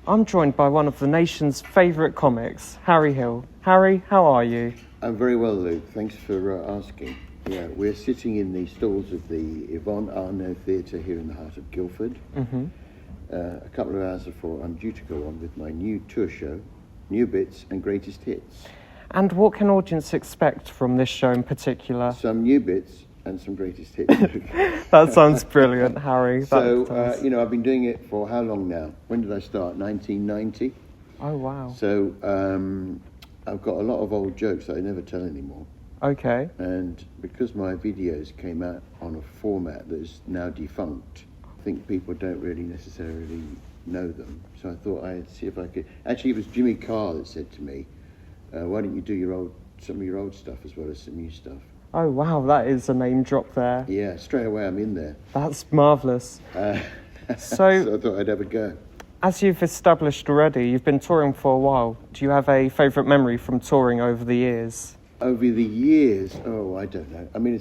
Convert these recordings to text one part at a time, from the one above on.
I'm joined by one of the nation's favourite comics, Harry Hill. Harry, how are you? I'm very well, Luke. Thanks for asking. Yeah, we're sitting in the stalls of the Yvonne Arnaud Theatre here in the heart of Guildford. A couple of hours before I'm due to go on with my new tour show, New Bits and Greatest Hits. And what can audience expect from this show in particular? Some new bits and some greatest hits. That sounds brilliant, Harry. I've been doing it for how long now? When did I start? 1990. Oh, wow. So I've got a lot of old jokes that I never tell anymore. Okay. And because my videos came out on a format that is now defunct, I think people don't really necessarily know them. So I thought I'd see if I could. Actually, it was Jimmy Carr that said to me, "Why don't you do some of your old stuff as well as some new stuff?" Oh, wow, that is a name drop there. Yeah, straight away I'm in there. That's marvellous. So I thought I'd have a go. As you've established already, you've been touring for a while. Do you have a favourite memory from touring over the years? Over the years, I don't know. I mean,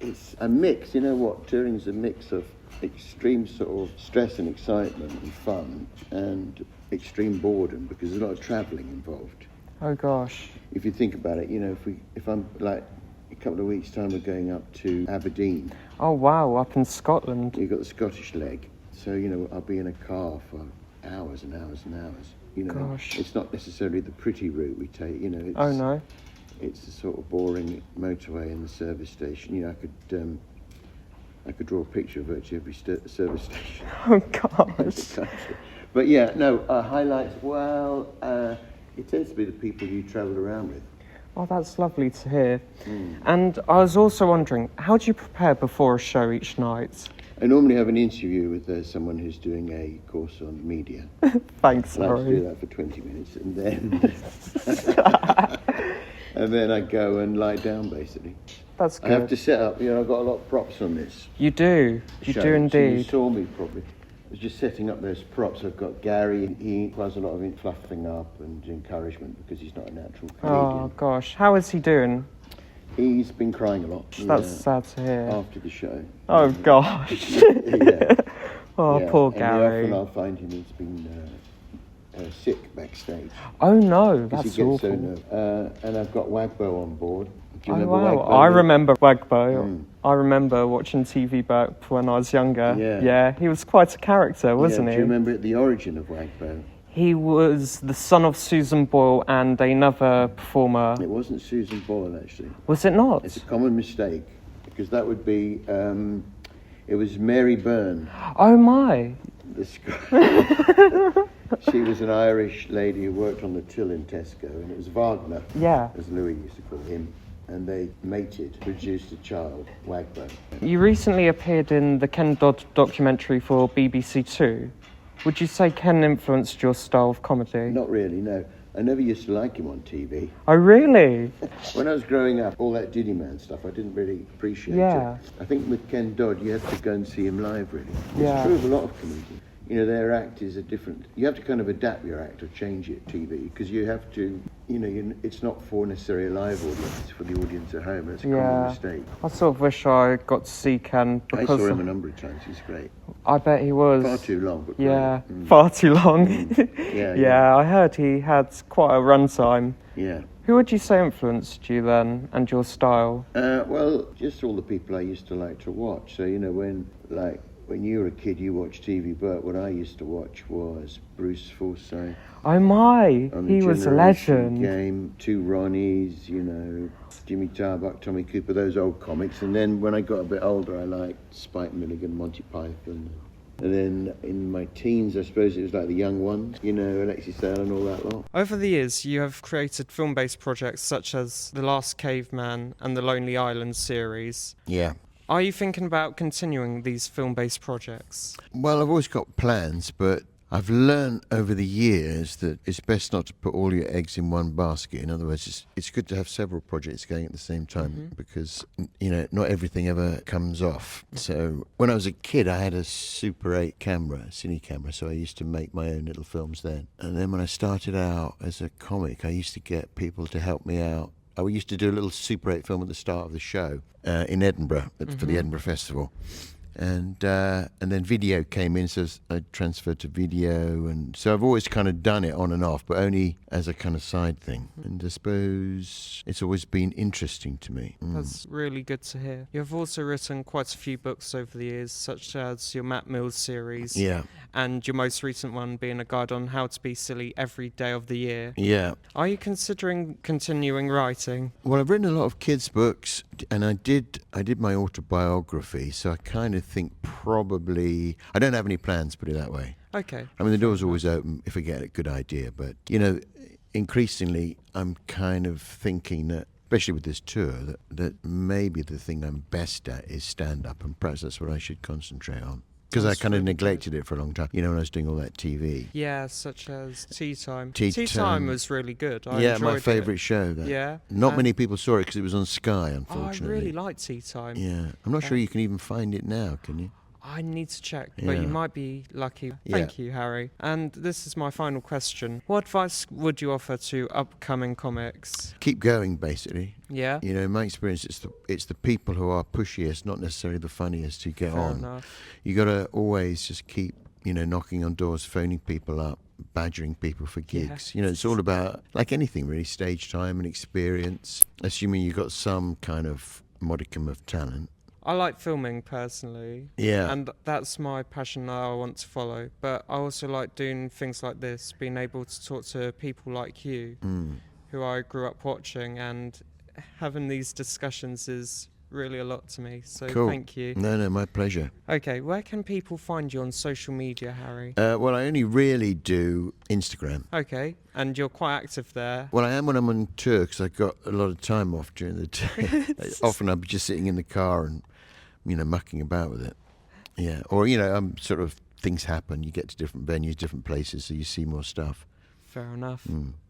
it's a mix. You know what? Touring's a mix of extreme sort of stress and excitement and fun and extreme boredom because there's a lot of travelling involved. Oh, gosh. If you think about it, you know, if I'm like a couple of weeks' time, we're going up to Aberdeen. Oh, wow, up in Scotland. You've got the Scottish leg. So, you know, I'll be in a car for hours and hours and hours. You know, Gosh. It's not necessarily the pretty route we take, you know. Oh, no. It's the sort of boring motorway and the service station. You know, I could draw a picture of virtually every service station. Oh, gosh. But yeah, no, highlights, well, it tends to be the people you travel around with. Oh, that's lovely to hear. And I was also wondering, how do you prepare before a show each night? I normally have an interview with someone who's doing a course on media. Thanks, I like to do Harry. that for 20 minutes and then and then I go and lie down basically. That's I have good. to set up, you know, I've got a lot of props on this You do. You show. do So you indeed. saw me probably. I was just setting up those props. I've got Gary, he does a lot of fluffing up and encouragement because he's not a natural comedian. Oh, gosh. How is he doing? He's been crying a lot. That's sad to hear. After the show. Oh, gosh. Yeah. Oh, Yeah. poor And Gary. often I'll find him, he's been sick backstage. Oh, no. Because That's he gets so awful. nervous. And I've got Wagbo on board. Do you Oh, remember wow. Wagbo? I remember Wagbo. I remember watching TV back when I was younger. Yeah. He was quite a character, wasn't Do he? you remember the origin of Wagbo? He was the son of Susan Boyle and another performer. It wasn't Susan Boyle, actually. Was it not? It's a common mistake, because that would be, it was Mary Byrne. Oh, my. She was an Irish lady who worked on the till in Tesco, and it was Wagner, Yeah. as Louis used to call him. And they mated, produced a child, Wagbo. You recently appeared in the Ken Dodd documentary for BBC Two. Would you say Ken influenced your style of comedy? Not really, no. I never used to like him on TV. Oh, really? When I was growing up, all that Diddy Man stuff, I didn't really appreciate Yeah. it. I think with Ken Dodd, you have to go and see him live, really. Yeah. It's true of a lot of comedians. You know, their act is a different... You have to kind of adapt your act or change it TV, because you have to... You know, it's not for necessarily a live audience, it's for the audience at home. That's a common mistake. I sort of wish I got to see Ken I because saw him a number of times, he's great. I bet he was. Far too long, but great. Yeah, far too long. Yeah. I heard he had quite a runtime. Yeah. Who would you say influenced you then and your style? Well, just all the people I used to like to watch. So, you know, when you were a kid, you watched TV, but what I used to watch was Bruce Forsyth. Oh my, On the he was a Generation legend. Game, Two Ronnies, you know, Jimmy Tarbuck, Tommy Cooper, those old comics. And then when I got a bit older, I liked Spike Milligan, Monty Python. And then in my teens, I suppose it was like the young ones, you know, Alexis Dale and all that lot. Over the years, you have created film-based projects such as The Last Caveman and the Lonely Island series. Yeah. Are you thinking about continuing these film-based projects? Well, I've always got plans, but I've learned over the years that it's best not to put all your eggs in one basket. In other words, it's good to have several projects going at the same time because, you know, not everything ever comes off. So when I was a kid, I had a Super 8 camera, a cine camera, so I used to make my own little films then. And then when I started out as a comic, I used to get people to help me out. I used to do a little Super 8 film at the start of the show in Edinburgh for the Edinburgh Festival. and then video came in, so I transferred to video, and so I've always kind of done it on and off, but only as a kind of side thing. And I suppose it's always been interesting to me. That's really good to hear. You've also written quite a few books over the years, such as your Matt Mills series. Yeah. And your most recent one being a guide on how to be silly every day of the year. Yeah. Are you considering continuing writing? Well, I've written a lot of kids' books, and I did my autobiography, so I kind of think probably I don't have any plans, put it that way. Okay. I mean, the door's always open if I get a good idea, but increasingly I'm kind of thinking that, especially with this tour, that maybe the thing I'm best at is stand-up, and perhaps that's what I should concentrate on. Because I That's kind of really neglected it for a long time, when I was doing all that TV. Yeah, such as Tea Time. Tea Time Time. was really good. I Yeah, enjoyed my it. favourite show. That. Yeah. Not and- many people saw it because it was on Sky, Oh, I unfortunately. really like Tea Time. Yeah, I'm not sure you can even find it now, can you? I need to check, but Yeah. you might be lucky. Yeah. Thank you, Harry. And this is my final question. What advice would you offer to upcoming comics? Keep going, basically. Yeah? In my experience, it's the people who are pushiest, not necessarily the funniest, who get Fair on. enough. You got to always just keep, knocking on doors, phoning people up, badgering people for gigs. Yeah. It's all about, like anything really, stage time and experience, assuming you've got some kind of modicum of talent. I like filming personally. Yeah. And that's my passion that I want to follow. But I also like doing things like this, being able to talk to people like you, who I grew up watching, and having these discussions is really a lot to me. So Cool. thank you. No, my pleasure. Okay, where can people find you on social media, Harry? Well, I only really do Instagram. Okay, and you're quite active there. Well, I am when I'm on tour because I've got a lot of time off during the day. Often I'm just sitting in the car and, mucking about with it. Yeah. Or, I'm sort of, things happen. You get to different venues, different places, so you see more stuff. Fair enough.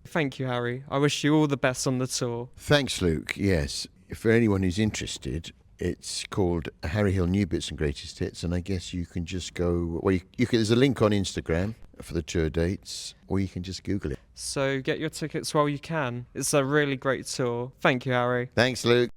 Thank you, Harry. I wish you all the best on the tour. Thanks, Luke. Yes. For anyone who's interested, it's called Harry Hill New Bits and Greatest Hits, and I guess you can just go. Well, you can, there's a link on Instagram for the tour dates, or you can just Google it. So get your tickets while you can. It's a really great tour. Thank you, Harry. Thanks, Luke.